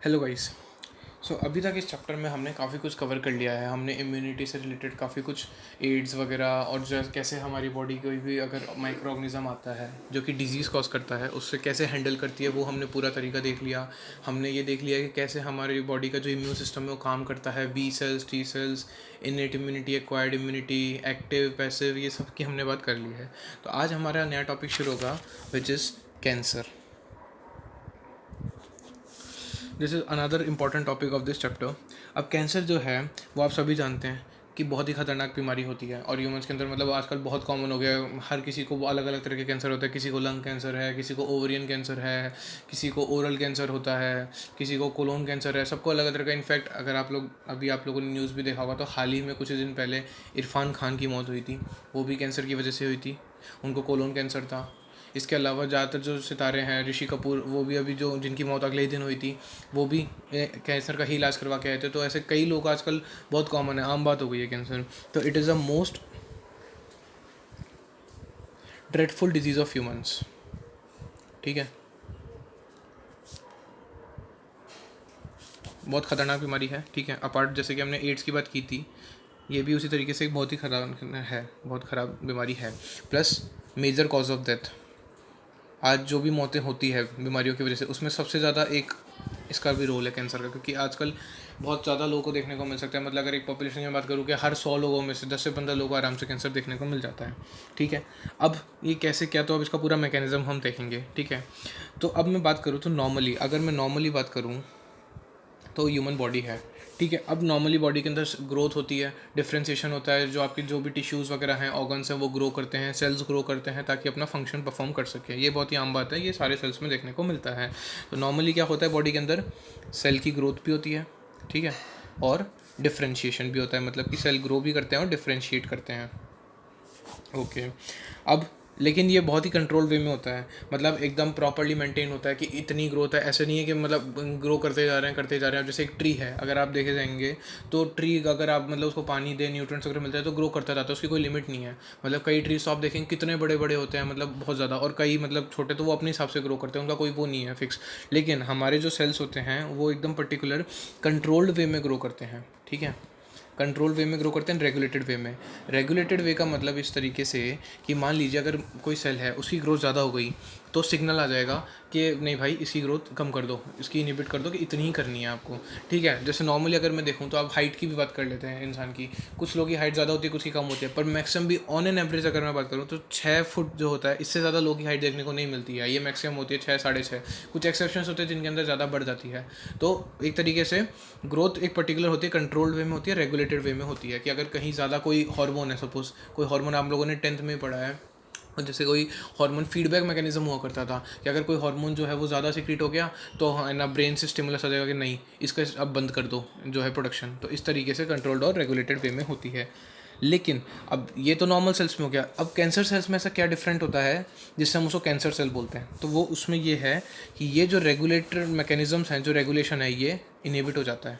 Hello guys. अभी तक इस चैप्टर में हमने काफ़ी कुछ कवर कर लिया है। हमने इम्यूनिटी से रिलेटेड काफ़ी कुछ एड्स वगैरह और जो कैसे हमारी बॉडी कोई भी अगर माइक्रो ऑर्गेनिज्म आता है जो कि डिजीज़ कॉज करता है उससे कैसे हैंडल करती है वो हमने पूरा तरीका देख लिया। हमने ये देख लिया कि कैसे हमारी बॉडी का जो इम्यून सिस्टम है वो काम करता है, B cells, T cells, innate immunity, acquired immunity, active, passive, ये सब की हमने बात कर ली है। तो आज हमारा नया टॉपिक शुरू होगा which is cancer. This is another important topic of this chapter. अब कैंसर जो है वो आप सभी जानते हैं कि बहुत ही ख़तरनाक बीमारी होती है और ह्यूमन्स के अंदर मतलब आजकल बहुत कॉमन हो गया है। हर किसी को अलग अलग तरह के कैंसर होते हैं। किसी को लंग कैंसर है, किसी को ओवरियन कैंसर है, किसी को ओरल कैंसर होता है, किसी को कोलोन कैंसर है। सबको अलग अलग तरह का। इनफैक्ट अगर आप लोगों ने न्यूज़ भी देखा होगा तो हाल ही में कुछ दिन पहले इरफान खान की मौत हुई थी। वो भी कैंसर की वजह से हुई थी। उनको कोलोन कैंसर था। इसके अलावा ज़्यादातर जो सितारे हैं, ऋषि कपूर, वो भी अभी जो जिनकी मौत अगले ही दिन हुई थी वो भी कैंसर का ही इलाज करवा के आए थे। तो ऐसे कई लोग आजकल बहुत कॉमन है, आम बात हो गई है कैंसर। तो it is a most dreadful disease of humans. ठीक है, बहुत ख़तरनाक बीमारी है। ठीक है, अपार्ट जैसे कि हमने एड्स की बात की थी, ये भी उसी तरीके से एक बहुत ही ख़राब है, बहुत ख़राब बीमारी है। Plus major cause of death. आज जो भी मौतें होती है बीमारियों की वजह से उसमें सबसे ज़्यादा एक इसका भी रोल है कैंसर का, क्योंकि आजकल बहुत ज़्यादा लोगों को देखने को मिल सकता है। मतलब अगर एक पॉपुलेशन की बात करूँ कि हर 100 लोगों में से 10 से 15 लोगों को आराम से कैंसर देखने को मिल जाता है। ठीक है, अब ये कैसे क्या, तो अब इसका पूरा मैकेनिज्म हम देखेंगे। ठीक है, तो अब मैं बात करूँ तो नॉर्मली, अगर मैं नॉर्मली बात करूँ तो ह्यूमन बॉडी है। ठीक है, अब नॉर्मली बॉडी के अंदर ग्रोथ होती है, डिफ्रेंशिएशन होता है, जो आपके जो भी टिश्यूज़ वगैरह हैं, ऑर्गन्स हैं, वो ग्रो करते हैं, सेल्स ग्रो करते हैं ताकि अपना फंक्शन परफॉर्म कर सके। ये बहुत ही आम बात है, ये सारे सेल्स में देखने को मिलता है। तो नॉर्मली क्या होता है बॉडी के अंदर, सेल की ग्रोथ भी होती है। ठीक है, और डिफ्रेंशिएशन भी होता है, मतलब कि सेल ग्रो भी करते हैं और डिफ्रेंशिएट करते हैं। ओके, अब लेकिन ये बहुत ही कंट्रोल वे में होता है, मतलब एकदम प्रॉपर्ली मेंटेन होता है कि इतनी ग्रोथ है। ऐसे नहीं है कि मतलब ग्रो करते जा रहे हैं करते जा रहे हैं। जैसे एक ट्री है, अगर आप देखे जाएंगे तो ट्री अगर आप मतलब उसको पानी दें, न्यूट्रिएंट्स वगैरह मिलता है तो ग्रो करता रहता है, उसकी कोई लिमिट नहीं है। मतलब कई ट्रीज तो आप देखेंगे कितने बड़े बड़े होते हैं, मतलब बहुत ज़्यादा, और कई मतलब छोटे, तो वो अपने हिसाब से ग्रो करते हैं, उनका कोई वो नहीं है फिक्स। लेकिन हमारे जो सेल्स होते हैं वो एकदम पर्टिकुलर कंट्रोल्ड वे में ग्रो करते हैं। ठीक है, कंट्रोल वे में ग्रो करते हैं, रेगुलेटेड वे में। रेगुलेटेड वे का मतलब इस तरीके से कि मान लीजिए अगर कोई सेल है उसकी ग्रोथ ज़्यादा हो गई तो सिग्नल आ जाएगा कि नहीं भाई इसकी ग्रोथ कम कर दो, इसकी इनिबिट कर दो कि इतनी ही करनी है आपको। ठीक है, जैसे नॉर्मली अगर मैं देखूँ तो आप हाइट की भी बात कर लेते हैं इंसान की। कुछ लोगों की हाइट ज़्यादा होती है, कुछ की कम होती है, पर मैक्सिमम भी ऑन एन एवरेज अगर मैं बात करूँ तो 6 फुट जो होता है, इससे ज़्यादा लोगों की हाइट देखने को नहीं मिलती है। ये मैक्सिमम होती है 6, 6.5। कुछ एक्सेप्शंस होते हैं जिनके अंदर ज़्यादा बढ़ जाती है। तो एक तरीके से ग्रोथ एक पर्टिकुलर होती है, कंट्रोल्ड वे में होती है, रेगुलेटेड वे में होती है। कि अगर कहीं ज़्यादा कोई हार्मोन है, सपोज कोई हार्मोन आप लोगों ने 10th में पढ़ा है, और जैसे कोई हार्मोन फीडबैक मैकेनिज्म हुआ करता था कि अगर कोई हार्मोन जो है वो ज़्यादा सिक्रीट हो गया तो है ना, ब्रेन से स्टिमुलस आ जाएगा कि नहीं इसका अब बंद कर दो जो है प्रोडक्शन। तो इस तरीके से कंट्रोल्ड और रेगुलेटेड वे में होती है। लेकिन अब ये तो नॉर्मल सेल्स में हो गया। अब कैंसर सेल्स में ऐसा क्या डिफरेंट होता है जिससे हम उसको कैंसर सेल बोलते हैं, तो वो उसमें ये है कि ये जो रेगुलेटर मैकेनिज्म्स हैं, जो रेगुलेशन है, ये इनहिबिट हो जाता है।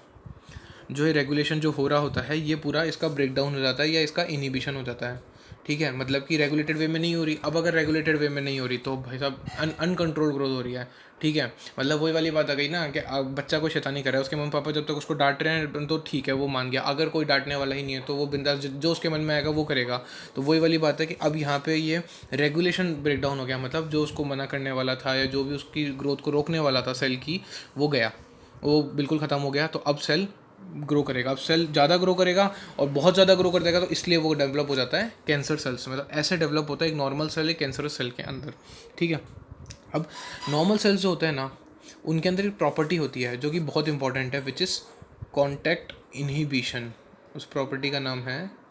जो ये रेगुलेशन जो हो रहा होता है ये पूरा इसका ब्रेक डाउन हो जाता है या इसका इनिबिशन हो जाता है। ठीक है, मतलब कि रेगुलेटेड वे में नहीं हो रही। अब अगर रेगुलेटेड वे में नहीं हो रही तो भाई साहब अनकंट्रोल ग्रोथ हो रही है। ठीक है, मतलब वही वाली बात आ गई ना कि अब बच्चा कोई शैतानी कर रहा है, उसके मम्मी पापा जब तक उसको डांट रहे हैं तो ठीक है वो मान गया। अगर कोई डांटने वाला ही नहीं है तो वो बिंदास जो उसके मन में आएगा वो करेगा। तो वही वाली बात है कि अब यहाँ पे ये रेगुलेशन ब्रेक डाउन हो गया, मतलब जो उसको मना करने वाला था या जो भी उसकी ग्रोथ को रोकने वाला था सेल की, वो गया, वो बिल्कुल ख़त्म हो गया। तो अब सेल ग्रो करेगा, अब सेल ज़्यादा ग्रो करेगा और बहुत ज़्यादा ग्रो कर देगा, तो इसलिए वो डेवलप हो जाता है कैंसर सेल्स में। तो ऐसे डेवलप होता है एक नॉर्मल सेल एक कैंसरस सेल के अंदर। ठीक है, अब नॉर्मल सेल्स जो होते हैं ना, उनके अंदर एक प्रॉपर्टी होती है जो कि बहुत इंपॉर्टेंट है, विच इज़ कॉन्टैक्ट इनहिबिशन। उस प्रॉपर्टी का नाम है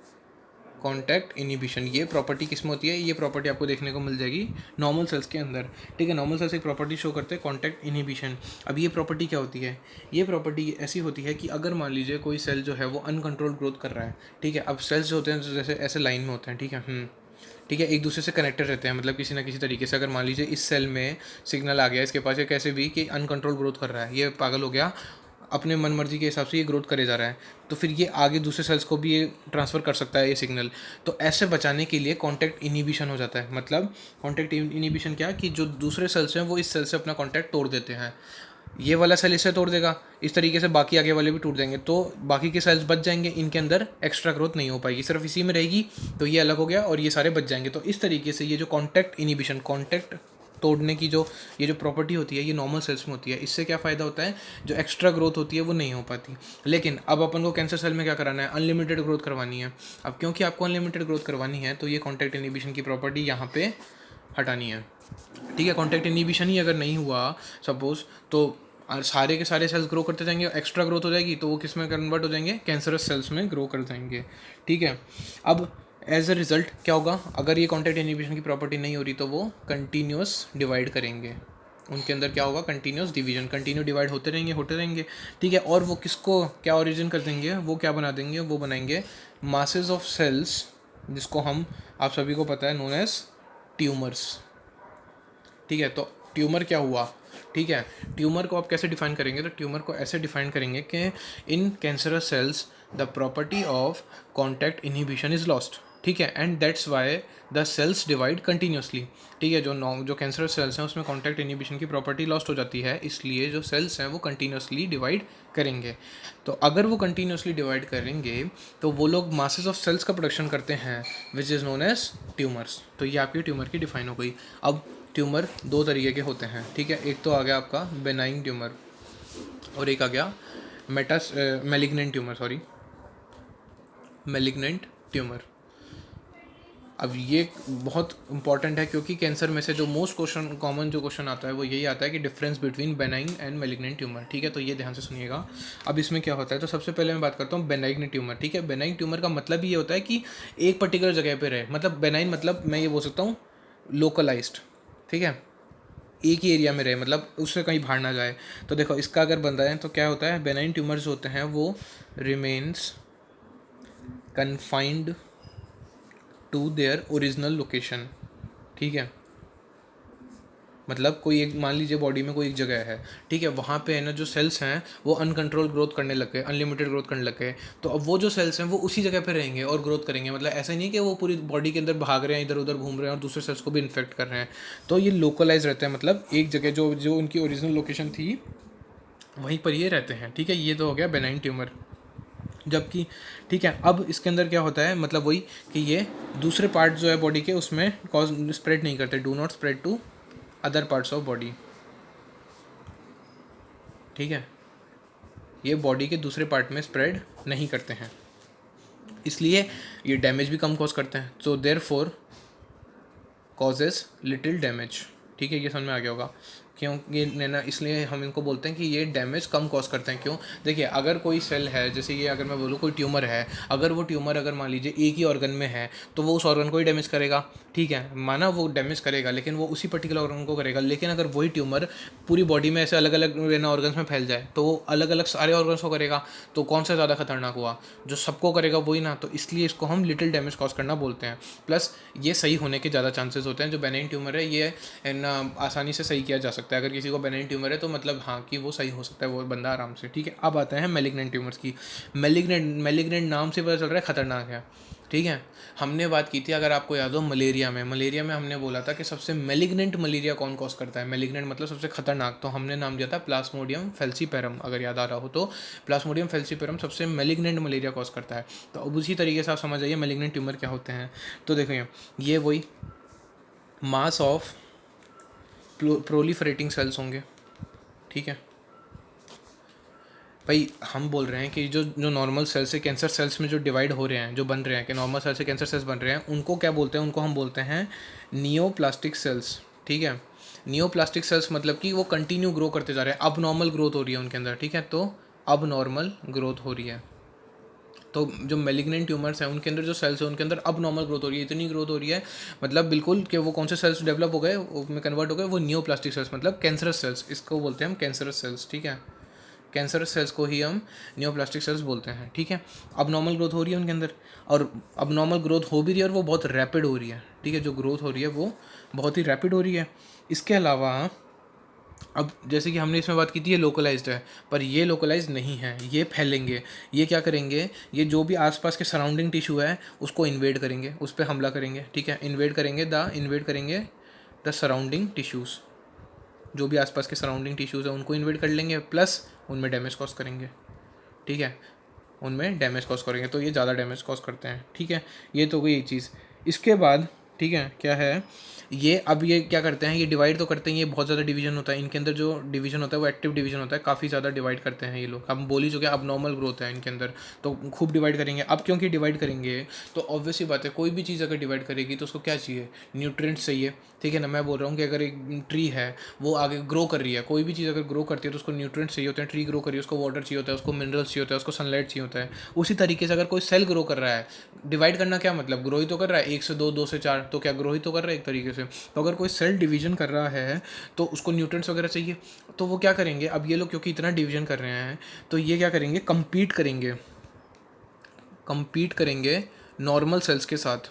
कॉन्टैक्ट इनिबिशन। ये प्रॉपर्टी किस में होती है, ये प्रॉपर्टी आपको देखने को मिल जाएगी नॉर्मल सेल्स के अंदर। ठीक है, नॉर्मल सेल्स एक प्रॉपर्टी शो करते हैं कॉन्टैक्ट इनिबिशन। अब ये प्रॉपर्टी क्या होती है, ये प्रॉपर्टी ऐसी होती है कि अगर मान लीजिए कोई सेल जो है वो अनकंट्रोल ग्रोथ कर रहा है। ठीक है, अब सेल्स जो होते हैं जैसे ऐसे लाइन में होते हैं। ठीक है, ठीक है, एक दूसरे से कनेक्टेड रहते हैं, मतलब किसी ना किसी तरीके से। अगर मान लीजिए इस सेल में सिग्नल आ गया इसके पास या कैसे भी कि अनकंट्रोल ग्रोथ कर रहा है, ये पागल हो गया, अपने मन मर्जी के हिसाब से ये ग्रोथ करे जा रहा है, तो फिर ये आगे दूसरे सेल्स को भी ये ट्रांसफ़र कर सकता है ये सिग्नल। तो ऐसे बचाने के लिए कॉन्टैक्ट इनिबिशन हो जाता है। मतलब कॉन्टैक्ट इनिबिशन क्या है कि जो दूसरे सेल्स हैं वो इस सेल से अपना कॉन्टैक्ट तोड़ देते हैं। ये वाला सेल इसे तोड़ देगा, इस तरीके से बाकी आगे वाले भी टूट देंगे, तो बाकी के सेल्स बच जाएंगे, इनके अंदर एक्स्ट्रा ग्रोथ नहीं हो पाएगी, सिर्फ इसी में रहेगी, तो ये अलग हो गया और ये सारे बच जाएंगे। तो इस तरीके से ये जो कॉन्टैक्ट इनिबिशन, कॉन्टैक्ट तोड़ने की जो ये जो प्रॉपर्टी होती है, ये नॉर्मल सेल्स में होती है। इससे क्या फ़ायदा होता है, जो एक्स्ट्रा ग्रोथ होती है वो नहीं हो पाती। लेकिन अब अपन को कैंसर सेल में क्या कराना है, अनलिमिटेड ग्रोथ करवानी है। अब क्योंकि आपको अनलिमिटेड ग्रोथ करवानी है, तो ये कॉन्टैक्ट इनिबिशन की प्रॉपर्टी यहाँ पे हटानी है, ठीक है। कॉन्टैक्ट इनिबिशन ही अगर नहीं हुआ सपोज, तो सारे के सारे सेल्स ग्रो करते जाएंगे, एक्स्ट्रा ग्रोथ हो जाएगी, तो वो किस में कन्वर्ट हो जाएंगे, कैंसरस सेल्स में ग्रो कर जाएंगे, ठीक है। अब एज अ रिजल्ट क्या होगा, अगर ये कॉन्टैक्ट इनिबिशन की प्रॉपर्टी नहीं हो रही, तो वो कंटिन्यूस डिवाइड करेंगे, उनके अंदर क्या होगा, कंटिन्यूस डिवीजन, कंटिन्यू डिवाइड होते रहेंगे, ठीक है। और वो किसको क्या ओरिजिन कर देंगे, वो क्या बना देंगे, वो बनाएंगे मासेस ऑफ सेल्स, जिसको हम, आप सभी को पता है, नोन एज ट्यूमर्स, ठीक है। तो ट्यूमर क्या हुआ, ठीक है। ट्यूमर को आप कैसे डिफाइन करेंगे, तो ट्यूमर को ऐसे डिफाइन करेंगे कि in cancerous cells the property of contact inhibition is lost, ठीक है, and that's why the cells divide continuously, ठीक है। जो कैंसरस सेल्स हैं उसमें कॉन्टैक्ट इनहिबिशन की प्रॉपर्टी लॉस्ट हो जाती है, इसलिए जो सेल्स हैं वो कंटिन्यूसली डिवाइड करेंगे। तो अगर वो कंटिन्यूसली डिवाइड करेंगे, तो वो लोग मासेस ऑफ सेल्स का प्रोडक्शन करते हैं, which is known as tumours. तो ये आपकी ट्यूमर की डिफाइन हो गई। अब ट्यूमर दो तरीके के होते हैं, ठीक है। एक तो आ गया आपका बेनाइन ट्यूमर, और एक आ गया मैलिग्नेंट ट्यूमर, मैलिग्नेंट ट्यूमर। अब ये बहुत इंपॉर्टेंट है, क्योंकि कैंसर में से जो मोस्ट कॉमन जो क्वेश्चन आता है वो यही आता है कि difference between benign and malignant tumour, ठीक है। तो ये ध्यान से सुनिएगा। अब इसमें क्या होता है, तो सबसे पहले मैं बात करता हूँ बेनाइन ट्यूमर, ठीक है। बेनाइन ट्यूमर का मतलब ये होता है कि एक पर्टिकुलर जगह पे रहे, मतलब बेनाइन मतलब मैं ये बोल सकता हूँ लोकलाइज्ड, ठीक है, एक ही एरिया में रहे, मतलब उससे कहीं बाहर ना जाए। तो देखो इसका अगर बन रहा है तो क्या होता है, बेनाइन ट्यूमर्स होते हैं वो remains confined to their original location, ठीक है। मतलब कोई एक, मान लीजिए बॉडी में कोई एक जगह है, ठीक है, वहाँ पे है ना जो सेल्स हैं वो अनकंट्रोल ग्रोथ करने लग गए, अनलिमिटेड ग्रोथ करने लग गए, तो अब वो जो सेल्स हैं वो उसी जगह पे रहेंगे और ग्रोथ करेंगे। मतलब ऐसा नहीं कि वो पूरी बॉडी के अंदर भाग रहे हैं, इधर उधर घूम रहे हैं और दूसरे सेल्स को भी इन्फेक्ट कर रहे हैं। तो ये लोकलाइज रहते हैं, मतलब एक जगह जो जो उनकी ओरिजिनल लोकेशन थी वहीं पर ये रहते हैं, ठीक है। ये तो हो गया बेनाइन ट्यूमर। जबकि ठीक है, अब इसके अंदर क्या होता है, मतलब वही कि ये दूसरे पार्ट जो है बॉडी के उसमें कॉज स्प्रेड नहीं करते, do not spread to other parts of body, ठीक है। ये बॉडी के दूसरे पार्ट में स्प्रेड नहीं करते हैं, इसलिए ये डैमेज भी कम कॉज करते हैं। So there four causes little damage, ठीक है। ये समझ में आ गया होगा, क्योंकि ना इसलिए हम इनको बोलते हैं कि ये डैमेज कम कॉज करते हैं। क्यों, देखिए अगर कोई सेल है, जैसे ये अगर मैं बोलूँ कोई ट्यूमर है, अगर वो ट्यूमर अगर मान लीजिए एक ही ऑर्गन में है, तो वो उस ऑर्गन को ही डैमेज करेगा, ठीक है, माना वो डैमेज करेगा, लेकिन वो उसी पर्टिकुलर ऑर्गन को करेगा। लेकिन अगर वही ट्यूमर पूरी बॉडी में ऐसे अलग अलग ऑर्गन्स में फैल जाए, तो वो अलग अलग सारे ऑर्गन्स को करेगा, तो कौन सा ज़्यादा खतरनाक हुआ, जो सबको करेगा वही ना। तो इसलिए इसको हम लिटिल डैमेज कॉज करना बोलते हैं। प्लस ये सही होने के ज़्यादा चांसेस होते हैं। जो बेनाइन ट्यूमर है ये आसानी से सही किया जा सकता है। अगर किसी को बेनाइन ट्यूमर है तो मतलब हाँ कि वो सही हो सकता है, वो बंदा आराम से, ठीक है। अब आते हैं मैलिग्नेंट ट्यूमर्स की। मैलिग्नेंट नाम से पता चल रहा है खतरनाक है, ठीक है। हमने बात की थी, अगर आपको याद हो, मलेरिया में हमने बोला था कि सबसे मैलिग्नेंट मलेरिया कौन कॉज करता है, मैलिग्नेंट मतलब सबसे खतरनाक, तो हमने नाम दिया था प्लाज्मोडियम फैल्सीपेरम, अगर याद आ रहा हो तो। प्लाज्मोडियम फैल्सीपेरम सबसे मैलिग्नेंट मलेरिया कॉज करता है। तो अब उसी तरीके से आप समझ जाइए मैलिग्नेंट ट्यूमर क्या होते हैं। तो देखिए ये वही मास ऑफ प्रोलिफरेटिंग सेल्स होंगे, ठीक है भाई। हम बोल रहे हैं कि जो जो नॉर्मल सेल्स से कैंसर सेल्स में जो डिवाइड हो रहे हैं, जो बन रहे हैं, कि नॉर्मल सेल से कैंसर सेल्स बन रहे हैं, उनको क्या बोलते हैं, उनको हम बोलते हैं नियोप्लास्टिक सेल्स, ठीक है। नियोप्लास्टिक सेल्स मतलब कि वो कंटिन्यू ग्रो करते जा रहे हैं, अब नॉर्मल ग्रोथ हो रही है उनके अंदर, ठीक है। तो अब नॉर्मल ग्रोथ हो रही है। तो जो मेलिग्नेंट ट्यूमर्स हैं उनके अंदर जो सेल्स हैं उनके अंदर अब नॉर्मल ग्रोथ हो रही है, इतनी ग्रोथ हो रही है मतलब बिल्कुल कि वो कौन से सेल्स डेवलप हो गए, में कन्वर्ट हो गए, वो नियोप्लास्टिक सेल्स, मतलब कैंसरस सेल्स, इसको बोलते हैं हम कैंसरस सेल्स, ठीक है। कैंसरस सेल्स को ही हम नियोप्लास्टिक सेल्स बोलते हैं, ठीक है। अब नॉर्मल ग्रोथ हो रही है उनके अंदर, और अब नॉर्मल ग्रोथ हो भी रही है और वो बहुत रैपिड हो रही है, ठीक है। जो ग्रोथ हो रही है वो बहुत ही रैपिड हो रही है। इसके अलावा अब जैसे कि हमने इसमें बात की थी ये लोकलाइज्ड है, पर ये लोकलाइज्ड नहीं है, ये फैलेंगे। ये क्या करेंगे, ये जो भी आसपास के सराउंडिंग टिश्यू है उसको इन्वेड करेंगे, उस पर हमला करेंगे, ठीक है। इन्वेड करेंगे द सराउंडिंग टिश्यूज़, जो भी आसपास के सराउंडिंग टिश्यूज़ हैं उनको इन्वेड कर लेंगे, प्लस उनमें डैमेज कॉज करेंगे, ठीक है, उनमें डैमेज कॉज करेंगे, तो ये ज़्यादा डैमेज कॉज करते हैं, ठीक है। ये तो गई एक चीज़। इसके बाद ठीक है क्या है, ये अब ये क्या करते हैं, ये डिवाइड तो करते हैं, ये बहुत ज़्यादा डिवीजन होता है इनके अंदर, जो डिवीजन होता है वो एक्टिव डिवीजन होता है, काफ़ी ज़्यादा डिवाइड करते हैं ये लोग। हम बोल ही चुके हैं अब नॉर्मल ग्रोथ है इनके अंदर, तो खूब डिवाइड करेंगे। अब क्योंकि डिवाइड करेंगे तो ऑब्वियस ही बात है, कोई भी चीज़ अगर डिवाइड करेगी तो उसको क्या चाहिए, न्यूट्रिएंट्स चाहिए, ठीक है ना। मैं बोल रहा हूँ कि अगर एक ट्री है वो आगे ग्रो कर रही है, कोई भी चीज़ अगर ग्रो करती है तो उसको न्यूट्रिएंट्स चाहिए होते हैं। ट्री ग्रो कर रही है उसको वाटर चाहिए होता है, उसको मिनरल्स चाहिए होता है, उसको सनलाइट चाहिए होता है। उसी तरीके से अगर कोई सेल ग्रो कर रहा है, डिवाइड करना क्या मतलब, ग्रो ही तो कर रहा है, 1 से 2, 2 से 4, तो क्या ग्रो ही तो कर रहा है एक तरीके से। तो अगर कोई सेल डिवीजन कर रहा है तो उसको न्यूट्रिएंट्स वगैरह चाहिए, तो वो क्या करेंगे, अब ये लोग क्योंकि इतना डिवीजन कर रहे हैं तो ये क्या करेंगे, compete करेंगे नॉर्मल सेल्स के साथ।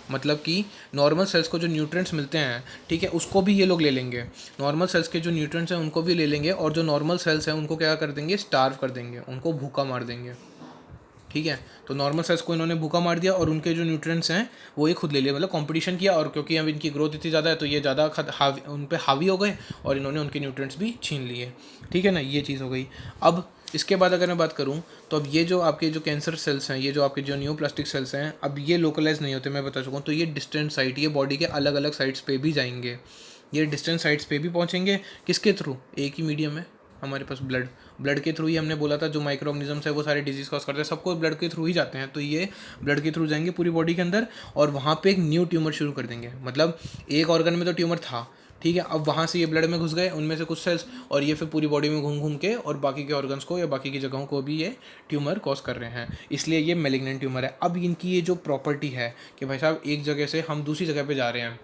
मतलब कि नॉर्मल सेल्स को जो न्यूट्रिएंट्स मिलते हैं, ठीक है, उसको भी ये लोग ले लेंगे। नॉर्मल सेल्स के जो न्यूट्रिएंट्स हैं उनको भी ले लेंगे, और जो नॉर्मल सेल्स हैं उनको क्या कर देंगे, स्टार्व कर देंगे, उनको भूखा मार देंगे, ठीक है। तो नॉर्मल सेल्स को इन्होंने भूखा मार दिया और उनके जो न्यूट्रिएंट्स हैं वो ये खुद ले लिए, मतलब कंपटीशन किया, और क्योंकि अब इनकी ग्रोथ इतनी ज़्यादा है तो ये ज़्यादा उन पे हावी हो गए और इन्होंने उनके न्यूट्रिएंट्स भी छीन लिए, ठीक है ना। ये चीज़ हो गई। अब इसके बाद अगर मैं बात करूं तो अब ये जो आपके जो कैंसर सेल्स हैं, ये जो आपके जो न्यूप्लास्टिक सेल्स हैं, अब ये लोकलाइज नहीं होते, मैं बता चुका हूँ। तो ये डिस्टेंट साइट, ये बॉडी के अलग अलग साइट्स पे भी जाएंगे, ये डिस्टेंट साइट्स पे भी पहुँचेंगे। किसके थ्रू, एक ही मीडियम है हमारे पास, ब्लड के थ्रू ही हमने बोला था, जो माइक्रो ऑर्गेनिजम्स है वो सारे डिजीज़ कॉज करते हैं, सबको ब्लड के थ्रू ही जाते हैं। तो ये ब्लड के थ्रू जाएंगे पूरी बॉडी के अंदर, और वहाँ पे एक न्यू ट्यूमर शुरू कर देंगे। मतलब एक ऑर्गन में तो ट्यूमर था, ठीक है, अब वहाँ से ये ब्लड में घुस गए उनमें से कुछ सेल्स, और ये फिर पूरी बॉडी में घूम घूम के और बाकी के ऑर्गन्स को या बाकी की जगहों को भी ये ट्यूमर कॉज कर रहे हैं, इसलिए ये मेलिग्नेंट ट्यूमर है। अब इनकी ये जो प्रॉपर्टी है कि भाई साहब एक जगह से हम दूसरी जगह पे जा रहे हैं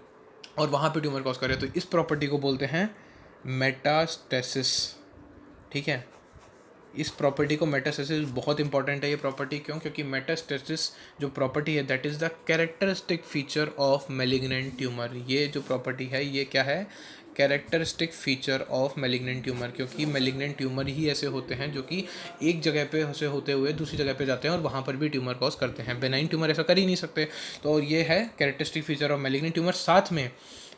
और वहाँ पे ट्यूमर कॉज कर रहे हैं, तो इस प्रॉपर्टी को बोलते हैं मेटास्टेसिस, ठीक है। इस प्रॉपर्टी को, मेटास्टेसिस बहुत इंपॉर्टेंट है ये प्रॉपर्टी, क्यों, क्योंकि मेटास्टेसिस जो प्रॉपर्टी है that is the characteristic feature of malignant tumour. ये जो प्रॉपर्टी है ये क्या है, characteristic feature of malignant tumour, क्योंकि मेलिग्नेंट ट्यूमर ही ऐसे होते हैं जो कि एक जगह पे से होते हुए दूसरी जगह पे जाते हैं और वहाँ पर भी ट्यूमर कॉज करते हैं। बेनाइन ट्यूमर ऐसा कर ही नहीं सकते। तो ये है characteristic feature of malignant tumour. साथ में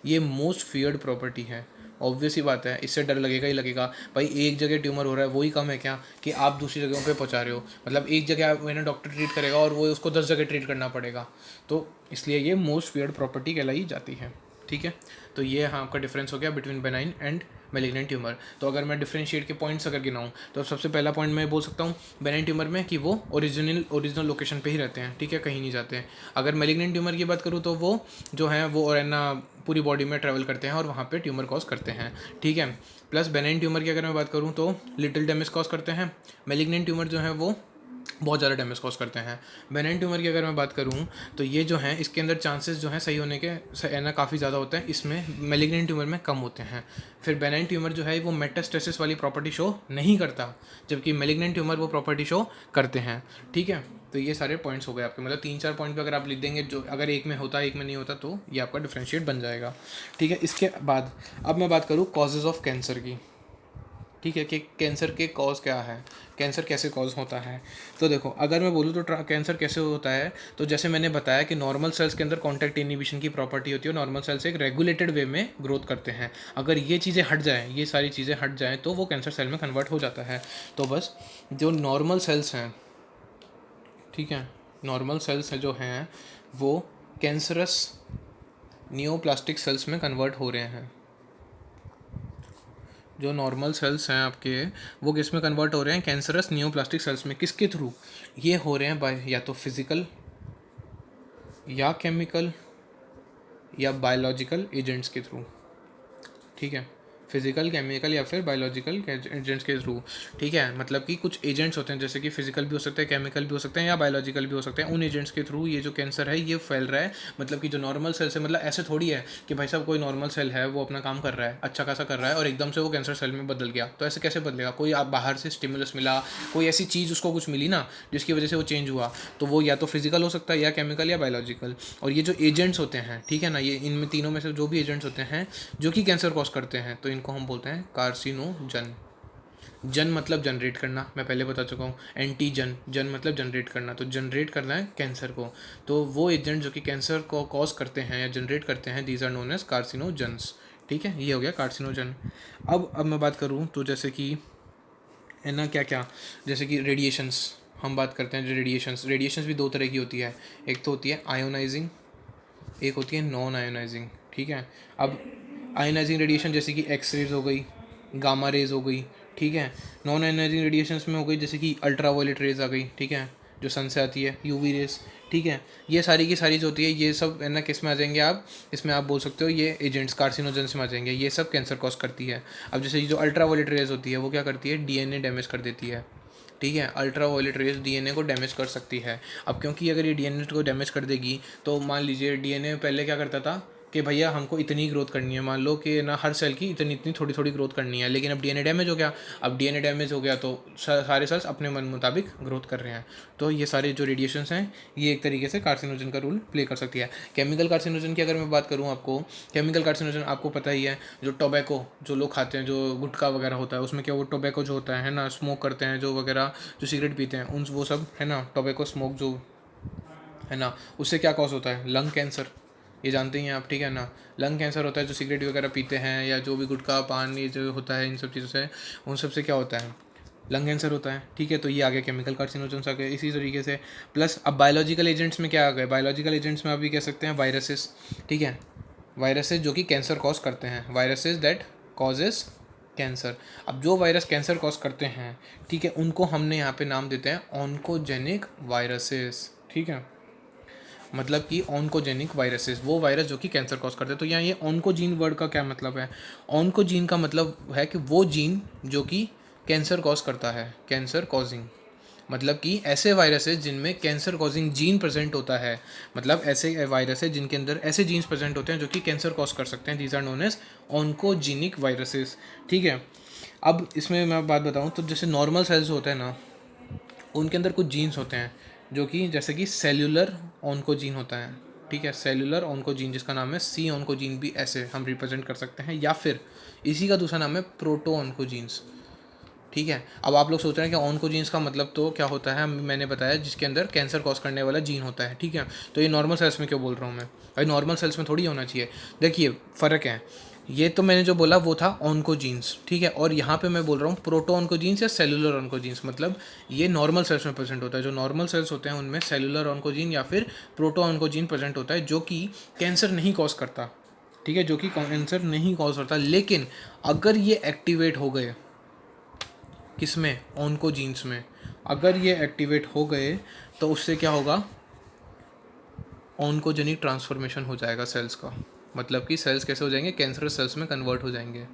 ये मोस्ट फियर्ड प्रॉपर्टी है। ऑब्वियस ही बात है, इससे डर लगेगा ही लगेगा। भाई एक जगह ट्यूमर हो रहा है, वही कम है क्या कि आप दूसरी जगहों पे पहुंचा रहे हो। मतलब एक जगह आप मैंने डॉक्टर ट्रीट करेगा और वो उसको 10 जगह ट्रीट करना पड़ेगा, तो इसलिए ये मोस्ट फियर्ड प्रॉपर्टी कहलाई जाती है, ठीक है। तो ये हाँ आपका डिफरेंस हो गया between benign and malignant tumour. तो अगर मैं डिफरेंशिएट के पॉइंट्स अगर गिनाऊँ तो सबसे पहला पॉइंट मैं बोल सकता हूँ बेनाइन ट्यूमर में कि वो ओरिजिनल लोकेशन पे ही रहते हैं, ठीक है, कहीं नहीं जाते हैं। अगर मेलिग्नेंट ट्यूमर की बात करूँ तो वो जो है वो और है ना पूरी बॉडी में ट्रैवल करते हैं और वहाँ पे ट्यूमर कॉज करते हैं, ठीक है। प्लस बेनाइन ट्यूमर की अगर मैं बात करूँ तो लिटिल डैमेज कॉज करते हैं। मेलिग्नेंट ट्यूमर जो है वो बहुत ज़्यादा डैमेज कॉज करते हैं। बेनाइन ट्यूमर की अगर मैं बात करूँ तो ये जो है इसके अंदर चांसेस जो हैं सही होने के है ना काफ़ी ज़्यादा होते हैं, इसमें मेलिग्नेंट ट्यूमर में कम होते हैं। फिर बेनाइन ट्यूमर जो है वो मेटास्टेसिस वाली प्रॉपर्टी शो नहीं करता, जबकि मेलिग्नेंट ट्यूमर वो प्रॉपर्टी शो करते हैं, ठीक है। तो ये सारे पॉइंट्स हो गए आपके, मतलब 3-4 पॉइंट पे अगर आप लिख देंगे, जो अगर एक में होता एक में नहीं होता तो ये आपका डिफरेंशिएट बन जाएगा, ठीक है। इसके बाद अब मैं बात करूँ कॉजेज़ ऑफ कैंसर की, ठीक है, कि कैंसर के कॉज क्या है, कैंसर कैसे कॉज होता है। तो देखो अगर मैं बोलूँ तो कैंसर कैसे होता है, तो जैसे मैंने बताया कि नॉर्मल सेल्स के अंदर कॉन्टैक्ट इनहिबिशन की प्रॉपर्टी होती है, नॉर्मल सेल्स एक रेगुलेटेड वे में ग्रोथ करते हैं। अगर ये चीज़ें हट जाएँ, ये सारी चीज़ें हट जाएँ तो वो कैंसर सेल में कन्वर्ट हो जाता है। तो बस जो नॉर्मल सेल्स हैं, ठीक है, नॉर्मल सेल्स जो हैं वो कैंसरस नियोप्लास्टिक सेल्स में कन्वर्ट हो रहे हैं। जो नॉर्मल सेल्स हैं आपके वो किस में कन्वर्ट हो रहे हैं, कैंसरस नियोप्लास्टिक सेल्स में। किसके थ्रू ये हो रहे हैं, बाय या तो फिजिकल या केमिकल या बायोलॉजिकल एजेंट्स के थ्रू, ठीक है, फिजिकल, केमिकल या फिर बायोलॉजिकल एजेंट्स के थ्रू, ठीक है। मतलब कि कुछ एजेंट्स होते हैं जैसे कि फिजिकल भी हो सकते हैं, केमिकल भी हो सकते हैं या बायोलॉजिकल भी हो सकते हैं, उन एजेंट्स के थ्रू ये जो कैंसर है ये फैल रहा है। मतलब कि जो नॉर्मल सेल है, मतलब ऐसे थोड़ी है कि भाई साहब कोई नॉर्मल सेल है वो अपना काम कर रहा है, अच्छा खासा कर रहा है और एकदम से वो कैंसर सेल में बदल गया। तो ऐसे कैसे बदलेगा, कोई आप बाहर से स्टिमुलस मिला, कोई ऐसी चीज़ उसको कुछ मिली ना जिसकी वजह से वो चेंज हुआ, तो वो या तो फिजिकल हो सकता है या केमिकल या बायोलॉजिकल। और ये जो एजेंट्स होते हैं, ठीक है ना, ये इनमें तीनों में से जो भी एजेंट्स होते हैं जो कि कैंसर कॉज करते हैं, तो इनको हम बोलते हैं कार्सिनोजन। जन मतलब जनरेट करना, मैं पहले बता चुका हूँ। एंटीजन, जन मतलब जनरेट करना, तो जनरेट करना है कैंसर को। तो वो एजेंट जो कि कैंसर को कॉज करते हैं या जनरेट करते हैं, दीज आर नोन एज कार्सिनोजन्स, ठीक है, ये हो गया कार्सिनोजन। अब मैं बात करूँ तो जैसे कि है ना क्या क्या, जैसे कि रेडिएशंस हम बात करते हैं। रेडिएशंस भी दो तरह की होती है, एक तो होती है आयोनाइजिंग, एक होती है नॉन आयोनाइजिंग। ठीक है, अब आयोनाइजिंग रेडिएशन जैसे कि एक्स रेज हो गई, गामा रेज हो गई। ठीक है, नॉन आयोनाइजिंग रेडिएशंस में हो गई जैसे कि अल्ट्रा वायलेट रेज आ गई। ठीक है, जो सन से आती है, यूवी रेज। ठीक है, ये सारी की सारी जो होती है, ये सब है ना किस में आ जाएंगे आप, इसमें आप बोल सकते हो ये एजेंट्स कार्सिनोजेंस में आ जाएंगे। ये सब कैंसर कॉज करती है। अब जैसे ये जो अल्ट्रा वायलेट रेज होती है वो क्या करती है, डीएनए डैमेज कर देती है। ठीक है, अल्ट्रा वायलेट रेज डीएनए को डैमेज कर सकती है। अब क्योंकि अगर ये डीएनए को डैमेज कर देगी तो मान लीजिए डीएनए पहले क्या करता था कि भैया हमको इतनी ग्रोथ करनी है, मान लो कि ना हर सेल की इतनी इतनी थोड़ी थोड़ी ग्रोथ करनी है, लेकिन अब डीएनए डैमेज हो गया। अब डीएनए डैमेज हो गया तो सारे सेल्स अपने मन मुताबिक ग्रोथ कर रहे हैं। तो ये सारे जो रेडिएशंस हैं ये एक तरीके से कार्सिनोजन का रोल प्ले कर सकती है। केमिकल कार्सिनोजन की अगर मैं बात करूँ आपको, केमिकल कार्सिनोजन आपको पता ही है, जो टोबैको जो लोग खाते हैं, जो गुटखा वगैरह होता है उसमें क्या वो टोबैको जो होता है ना, स्मोक करते हैं जो वगैरह, जो सिगरेट पीते हैं उन वो सब है ना, टोबैको स्मोक जो है ना, उससे क्या कॉज होता है, लंग कैंसर। ये जानते ही हैं आप। ठीक है ना, लंग कैंसर होता है जो सिगरेट वगैरह पीते हैं या जो भी गुटखा पान ये जो होता है इन सब चीज़ों से, उन सब से क्या होता है, लंग कैंसर होता है। ठीक है, तो ये आ गया केमिकल कार्सिनोजेंस आ गए इसी तरीके से। प्लस अब बायोलॉजिकल एजेंट्स में क्या आ गए, बायोलॉजिकल एजेंट्स में आप भी कह सकते हैं वायरसेस। ठीक है, वायरसेस जो कि कैंसर कॉज करते हैं, वायरसेस दैट कॉजेस कैंसर। अब जो वायरस कैंसर कॉज करते हैं, ठीक है, उनको हमने यहाँ पे नाम देते हैं ऑन्कोजेनिक वायरसेस। ठीक है, मतलब कि ऑन्कोजेनिक वायरसेस, वो वायरस जो कि कैंसर कॉज करते हैं। तो यहाँ ये ऑन्कोजीन वर्ड का क्या मतलब है, ऑन्कोजीन का मतलब है कि वो जीन जो कि कैंसर कॉज करता है, कैंसर कॉजिंग। मतलब कि ऐसे वायरसेस जिनमें कैंसर कॉजिंग जीन प्रेजेंट होता है, मतलब ऐसे वायरस है जिनके अंदर ऐसे जीन्स प्रेजेंट होते हैं जो कि कैंसर कॉज कर सकते हैं, these are known as oncogenic viruses. ठीक है, अब इसमें मैं बात बताऊँ तो जैसे नॉर्मल सेल्स होते हैं ना, उनके अंदर कुछ जीन्स होते हैं जो कि जैसे कि सेल्यूलर ऑन्कोजीन होता है। ठीक है, सेल्यूलर ऑन्कोजीन जिसका नाम है सी ऑन्कोजीन भी ऐसे हम रिप्रेजेंट कर सकते हैं, या फिर इसी का दूसरा नाम है प्रोटो ऑन्कोजीन्स। ठीक है, अब आप लोग सोच रहे हैं कि ऑन्कोजीन्स का मतलब तो क्या होता है, मैंने बताया जिसके अंदर कैंसर कॉज करने वाला जीन होता है। ठीक है, तो ये नॉर्मल सेल्स में क्यों बोल रहा हूँ मैं, भाई नॉर्मल सेल्स में थोड़ी होना चाहिए। देखिए फ़र्क है, ये तो मैंने जो बोला वो था ऑन्कोजीन्स। ठीक है, और यहाँ पे मैं बोल रहा हूँ प्रोटो ऑन्कोजीन्स या सेलुलर ऑन्कोजीन्स, मतलब ये नॉर्मल सेल्स में प्रेजेंट होता है। जो नॉर्मल सेल्स होते हैं उनमें सेलुलर ऑन्कोजीन या फिर प्रोटो ऑन्कोजीन प्रेजेंट होता है जो कि कैंसर नहीं कॉज करता। ठीक है, जो कि कैंसर नहीं कॉज करता, लेकिन अगर ये एक्टिवेट हो गए किसमें, ऑन्कोजीन्स में, अगर ये एक्टिवेट हो गए तो उससे क्या होगा, ऑन्कोजेनिक ट्रांसफॉर्मेशन हो जाएगा सेल्स का। मतलब कि सेल्स कैसे हो जाएंगे, कैंसरस सेल्स में कन्वर्ट हो जाएंगे।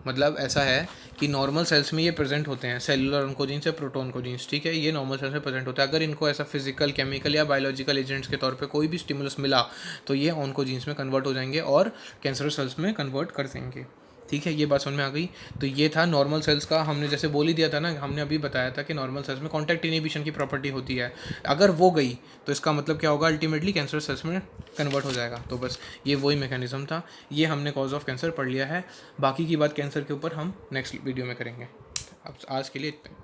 मतलब ऐसा है कि नॉर्मल सेल्स में ये प्रेजेंट होते हैं, सेलुलर ऑन्कोजीन्स या प्रोटो ऑन्कोजीन्स। ठीक है, ये नॉर्मल सेल्स में प्रेजेंट होता है। अगर इनको ऐसा फिजिकल, केमिकल या बायोलॉजिकल एजेंट्स के तौर पे कोई भी स्टिमुलस मिला तो ये ऑन्कोजीन्स में कन्वर्ट हो जाएंगे और कैंसरस सेल्स में कन्वर्ट कर देंगे। ठीक है, ये बात समझ में आ गई। तो ये था नॉर्मल सेल्स का, हमने जैसे बोल ही दिया था ना, हमने अभी बताया था कि नॉर्मल सेल्स में कॉन्टैक्ट इनहिबिशन की प्रॉपर्टी होती है। अगर वो गई तो इसका मतलब क्या होगा, अल्टीमेटली कैंसर सेल्स में कन्वर्ट हो जाएगा। तो बस ये वही मैकेनिज्म था, ये हमने कॉज ऑफ कैंसर पढ़ लिया है। बाकी की बात कैंसर के ऊपर हम नेक्स्ट वीडियो में करेंगे। अब आज के लिए इतना ही।